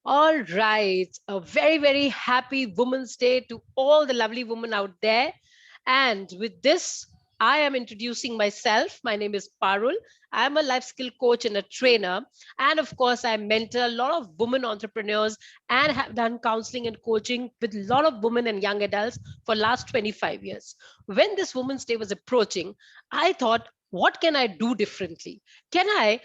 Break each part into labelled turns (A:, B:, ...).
A: All right. A very, very happy Women's Day to all the lovely women out there. And with this, I am introducing myself. My name is Parul. I'm a life skill coach and a trainer. And of course, I mentor a lot of women entrepreneurs and have done counseling and coaching with a lot of women and young adults for last 25 years. When this Women's Day was approaching, I thought, what can I do differently? Can I,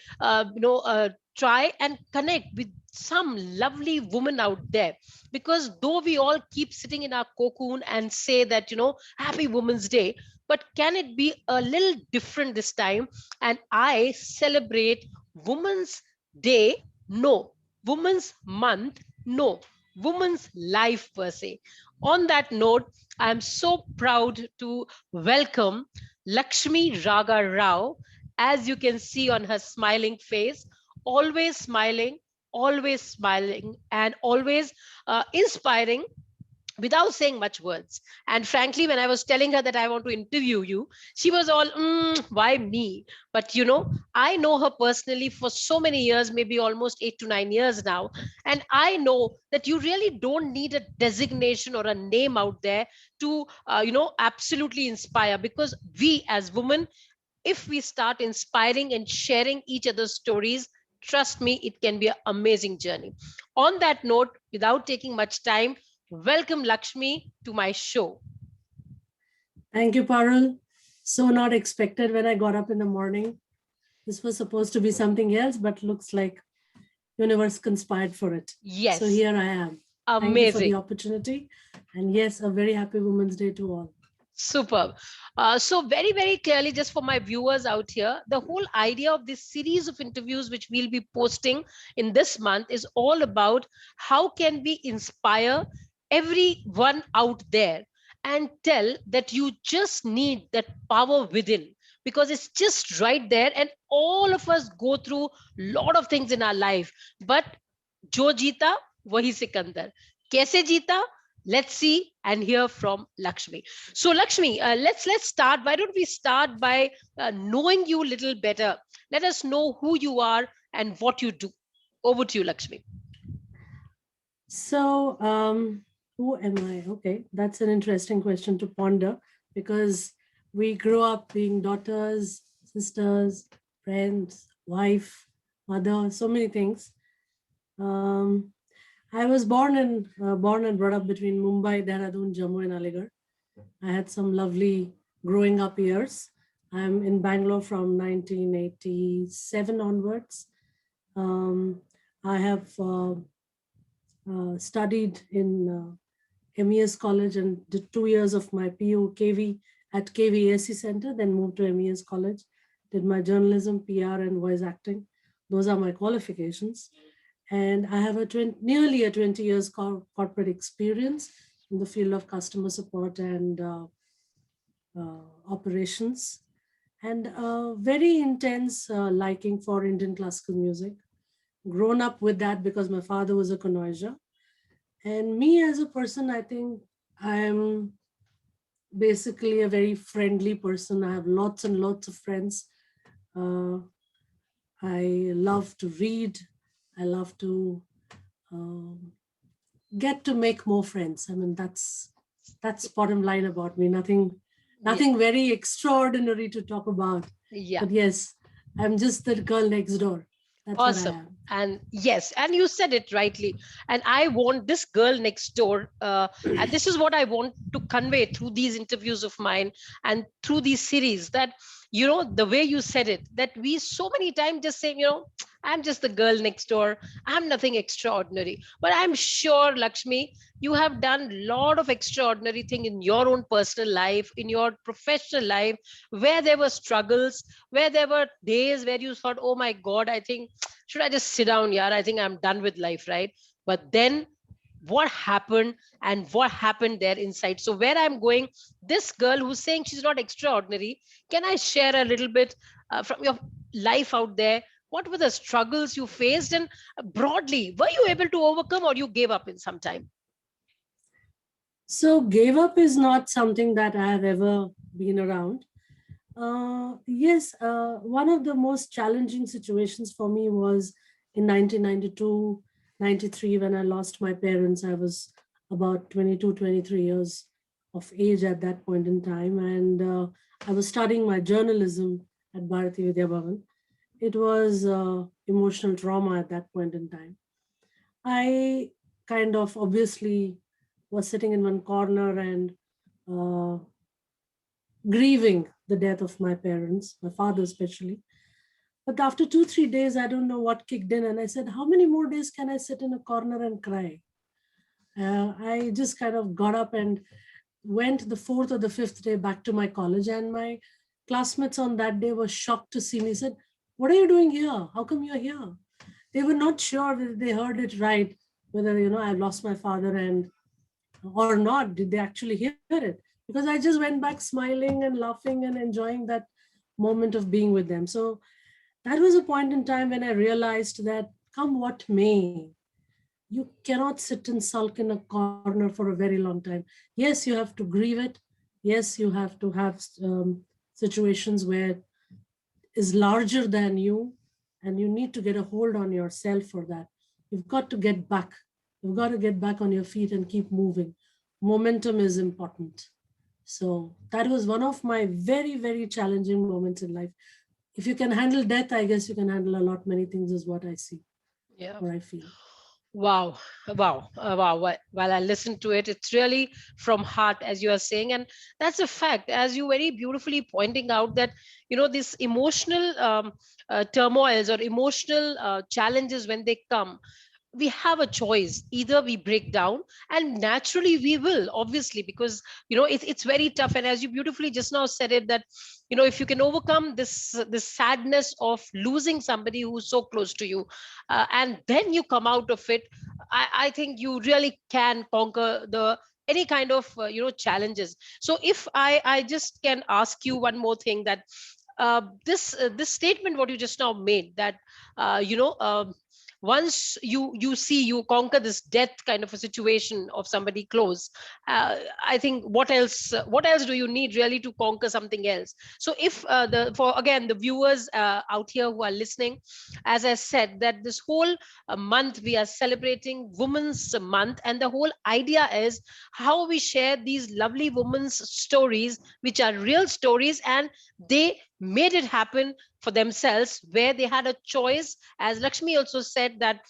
A: try and connect with some lovely woman out there, because though we all keep sitting in our cocoon and say that happy Women's Day, but can it be a little different this time? And I celebrate Women's Day, no. Women's Month, no. Women's Life per se. On that note, I am so proud to welcome Lakshmi Raga Rao. As you can see on her smiling face, always smiling, always smiling, and always inspiring without saying much words. And frankly, when I was telling her that I want to interview you, she was all, why me? But I know her personally for so many years, maybe almost 8 to 9 years now. And I know that you really don't need a designation or a name out there to, absolutely inspire, because we as women, if we start inspiring and sharing each other's stories, trust me, it can be an amazing journey. On that note, without taking much time, welcome Lakshmi to my show.
B: Thank you, Parul. So not expected when I got up in the morning. This was supposed to be something else, but looks like universe conspired for it. So
A: Yes,
B: here I am. Thank you for the
A: amazing.
B: opportunity. And yes, a very happy Women's Day to all.
A: Superb. So very, very clearly, just for my viewers out here, the whole idea of this series of interviews, which we'll be posting in this month, is all about how can we inspire everyone out there and tell that you just need that power within, because it's just right there, and all of us go through a lot of things in our life. But जो जीता वही सिकंदर, कैसे जीता? Let's see and hear from Lakshmi. So Lakshmi, let's start. Why don't we start by knowing you a little better? Let us know who you are and what you do. Over to you, Lakshmi.
B: So, who am I? Okay, that's an interesting question to ponder because we grew up being daughters, sisters, friends, wife, mother, so many things. Um, I was born and brought up between Mumbai, Dehradun, Jammu, and Aligarh. I had some lovely growing up years. I'm in Bangalore from 1987 onwards. Um, I have studied in MES College and did 2 years of my PU KV at KVAC Center, then moved to MES College, did my journalism, PR, and voice acting. Those are my qualifications. And I have nearly a 20 years corporate experience in the field of customer support and operations, and a very intense liking for Indian classical music. Grown up with that because my father was a connoisseur. And me as a person, I think I'm basically a very friendly person. I have lots and lots of friends. Uh, I love to read. I love to um, get to make more friends. I mean, that's bottom line about me.
A: Yeah.
B: Nothing very extraordinary to talk about.
A: Yeah.
B: But yes, I'm just the girl next door. That's what I
A: Awesome.
B: am.
A: And yes, and you said it rightly. And I want this girl next door, and this is what I want to convey through these interviews of mine and through these series, that, the way you said it, that we so many times just say, I'm just the girl next door. I'm nothing extraordinary. But I'm sure, Lakshmi, you have done a lot of extraordinary thing in your own personal life, in your professional life, where there were struggles, where there were days where you thought, oh my God, I think, should I just sit down? Yeah, I think I'm done with life, right? But then what happened, and what happened there inside? So where I'm going, this girl who's saying she's not extraordinary, can I share a little bit from your life out there? What were the struggles you faced, and broadly, were you able to overcome, or you gave up in some time?
B: So gave up is not something that I have ever been around. Yes, one of the most challenging situations for me was in 1992. 93, when I lost my parents. I was about 22, 23 years of age at that point in time. And I was studying my journalism at Bharati Vidya Bhavan. It was emotional trauma at that point in time. I kind of obviously was sitting in one corner and uh, grieving the death of my parents, my father especially. But after 2, 3 days, I don't know what kicked in. And I said, how many more days can I sit in a corner and cry? I just kind of got up and went the fourth or the fifth day back to my college. And my classmates on that day were shocked to see me. Said, what are you doing here? How come you're here? They were not sure whether they heard it right, whether, I've lost my father and or not. Did they actually hear it? Because I just went back smiling and laughing and enjoying that moment of being with them. So that was a point in time when I realized that come what may, you cannot sit and sulk in a corner for a very long time. Yes, you have to grieve it. Yes, you have to have situations where is larger than you, and you need to get a hold on yourself for that. You've got to get back. You've got to get back on your feet and keep moving. Momentum is important. So that was one of my very, very challenging moments in life. If you can handle death, I guess you can handle a lot many things, is what I see
A: Yeah.
B: or I feel.
A: Wow, wow, wow. While I listen to it, it's really from heart, as you are saying. And that's a fact, as you very beautifully pointing out that, this emotional turmoils or emotional challenges, when they come, we have a choice. Either we break down, and naturally we will, obviously, because it's very tough. And as you beautifully just now said it, that if you can overcome this sadness of losing somebody who's so close to you, and then you come out of it, I think you really can conquer the any kind of challenges. So if I just can ask you one more thing, that this statement what you just now made, that once you see you conquer this death kind of a situation of somebody close, I think what else do you need really to conquer something else? So if the for again the viewers out here who are listening, as I said, that this whole month we are celebrating Women's Month, and the whole idea is how we share these lovely women's stories, which are real stories, and they made it happen for themselves, where they had a choice. As Lakshmi also said, that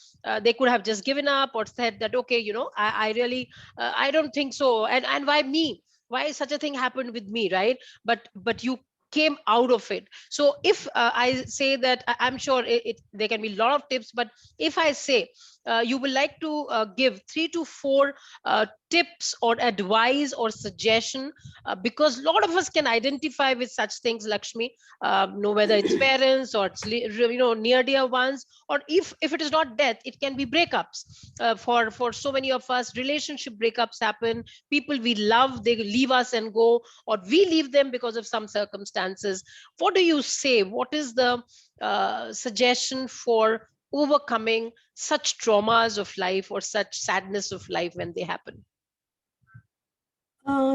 A: they could have just given up, or said that, okay, I really I don't think so, and why me, why such a thing happened with me, right? But you came out of it. So if I say that, I'm sure there can be a lot of tips, but if I say you would like to give 3 to 4 tips or advice or suggestion, because a lot of us can identify with such things, Lakshmi, whether it's parents or it's near dear ones, or if it is not death, it can be breakups. For so many of us, relationship breakups happen. People we love, they leave us and go, or we leave them because of some circumstances. What do you say? What is the suggestion for overcoming such traumas of life or such sadness of life when they happen?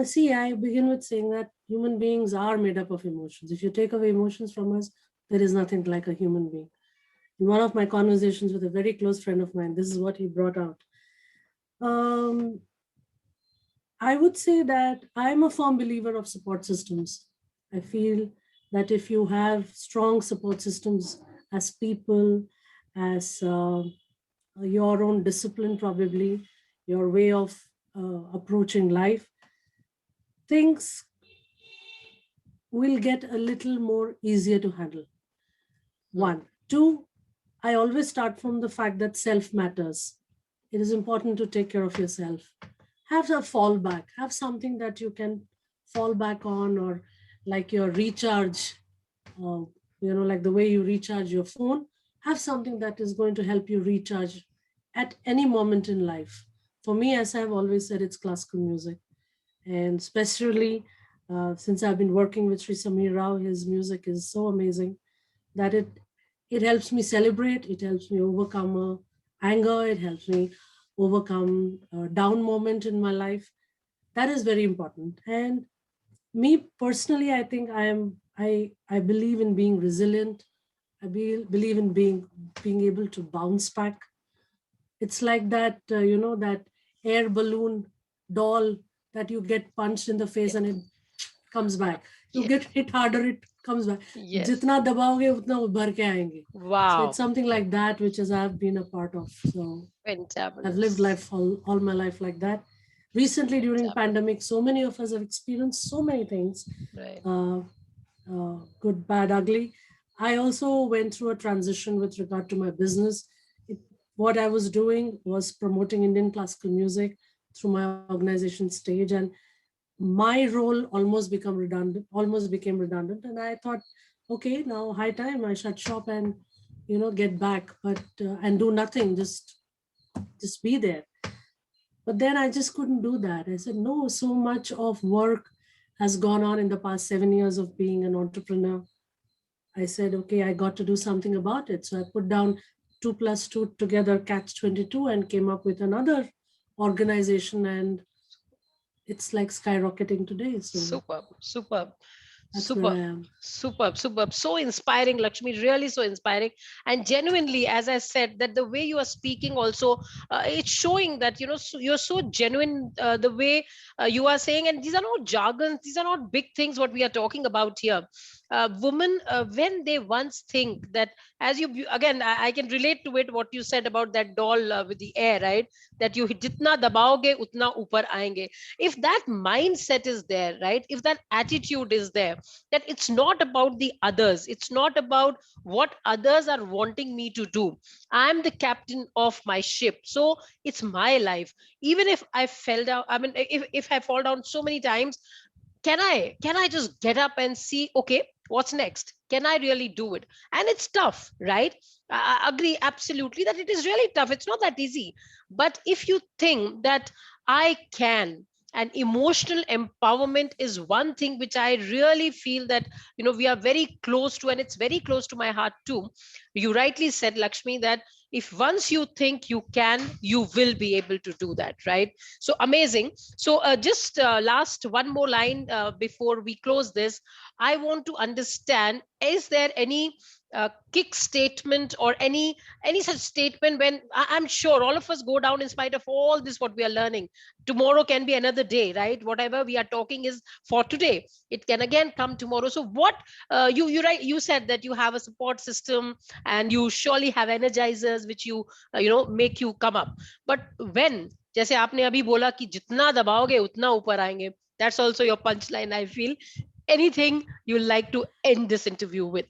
B: See, I begin with saying that human beings are made up of emotions. If you take away emotions from us, there is nothing like a human being. In one of my conversations with a very close friend of mine, this is what he brought out. Um, I would say that I'm a firm believer of support systems. I feel that if you have strong support systems as people, as your own discipline, probably your way of approaching life, things will get a little more easier to handle.
A: Hmm.
B: One. Two, I always start from the fact that self matters. It is important to take care of yourself. Have a fallback, have something that you can fall back on, or like your recharge, uh, like the way you recharge your phone, have something that is going to help you recharge at any moment in life. For me, as I've always said, it's classical music. And especially since I've been working with Sri Samir Rao, his music is so amazing that it helps me celebrate, it helps me overcome anger, it helps me overcome a down moment in my life. That is very important. And me personally, I think I believe in being resilient. I believe in being able to bounce back. It's like that, that air balloon doll that you get punched in the face
A: Yeah.
B: and it comes back. You
A: Yeah.
B: get hit harder, it comes back.
A: Yes.
B: Jitna dabaoge, utna ubhar ke aayenge. So it's
A: Wow.
B: something like that, which is I've been a part of. So I've lived
A: Fantabulous.
B: life all my life like that. Recently, during
A: Fantabulous.
B: pandemic, so many of us have experienced so many things,
A: Right.
B: uh, good, bad, ugly. I also went through a transition with regard to my business. It, what I was doing was promoting Indian classical music through my organization stage, and my role almost became redundant. And I thought, okay, now high time I shut shop and get back, but and do nothing, just be there. But then I just couldn't do that. I said, no, so much of work has gone on in the past 7 years of being an entrepreneur. I said, okay, I got to do something about it. So I put down two plus two together, catch 22, and came up with another organization. And it's like skyrocketing today. So
A: Superb. Superb.
B: that's where I
A: Superb.
B: am.
A: Superb. Superb. So inspiring, Lakshmi. Really so inspiring. And genuinely, as I said, that the way you are speaking also, it's showing that, you're so genuine, the way you are saying. And these are not jargons. These are not big things what we are talking about here. Women, when they once think that, as again, I can relate to it, what you said about that doll with the air, right? That you jitna dabaoge, utna upar aayenge. If that mindset is there, right? If that attitude is there, that it's not about the others, it's not about what others are wanting me to do. I'm the captain of my ship, so it's my life. Even if I fell down, I mean, if I fall down so many times, can I just get up and see, okay, what's next? Can I really do it? And it's tough, right? I agree absolutely that it is really tough. It's not that easy. But if you think that I can, and emotional empowerment is one thing which I really feel that, we are very close to, and it's very close to my heart too. You rightly said, Lakshmi, that if once you think you can, you will be able to do that, right? So amazing. So just last one more line before we close this. I want to understand, is there any kick statement or any such statement when I'm sure all of us go down in spite of all this what we are learning. Tomorrow can be another day, right? Whatever we are talking is for today, it can again come tomorrow. So what, you said that you have a support system, and you surely have energizers which make you come up. But when, जैसे आपने अभी बोला कि जितना दबाओगे उतना ऊपर आएंगे, that's also your punchline, I feel. Anything you like to end this interview with?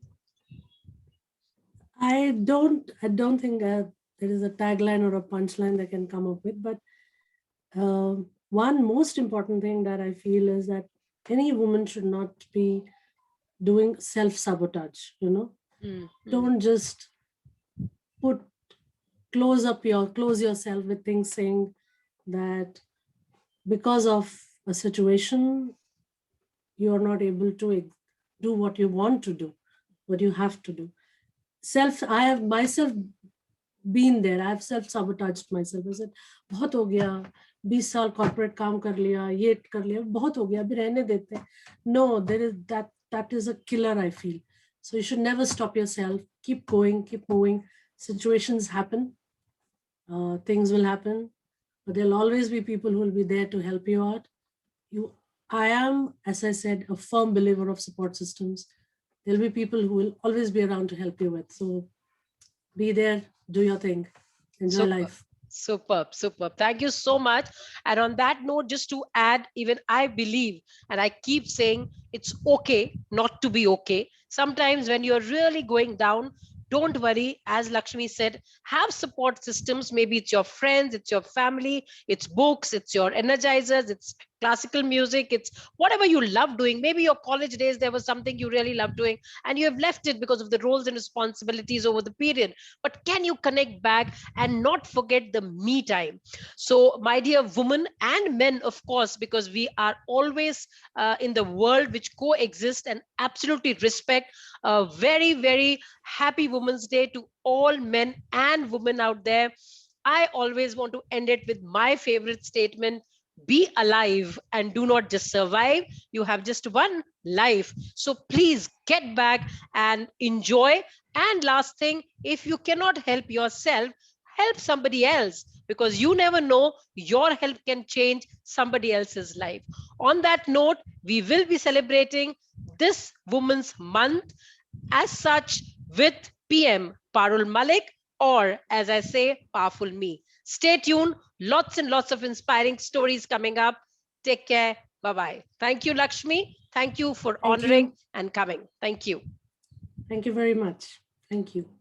B: I don't think there is a tagline or a punchline that can come up with, but one most important thing that I feel is that any woman should not be doing self sabotage.
A: Mm, mm.
B: Don't just put close yourself with things saying that because of a situation you are not able to do what you want to do, what you have to do. I have myself been there. I've self sabotaged myself. I said, बहुत हो गया, 20 साल corporate काम कर लिया, ये कर लिया, बहुत हो गया, अभी रहने देते हैं. No, there is that is a killer, I feel. So you should never stop yourself. Keep going, keep moving. Situations happen, things will happen, but there'll always be people who will be there to help you out. You, I am, as I said, a firm believer of support systems. There'll be people who will always be around to help you with. So be there, do your thing, enjoy
A: Super.
B: life.
A: Superb, superb. Thank you so much. And on that note, just to add, even I believe, and I keep saying, it's okay not to be okay. Sometimes when you're really going down, don't worry. As Lakshmi said, have support systems. Maybe it's your friends, it's your family, it's books, it's your energizers, it's classical music, it's whatever you love doing. Maybe your college days, there was something you really loved doing, and you have left it because of the roles and responsibilities over the period. But can you connect back and not forget the me time? So, my dear women and men, of course, because we are always in the world which coexist, and absolutely respect. A very, very happy Women's Day to all men and women out there. I always want to end it with my favorite statement: be alive and do not just survive. You have just one life. So please get back and enjoy. And last thing, if you cannot help yourself, help somebody else, because you never know, your help can change somebody else's life. On that note, we will be celebrating this Women's Month as such with PM Parul Malik, or as I say, Powerful Me. Stay tuned. Lots and lots of inspiring stories coming up. Take care. Bye bye. Thank you, Lakshmi. Thank you for
B: Thank
A: honoring
B: you.
A: and coming. Thank you.
B: Thank you very much. Thank you.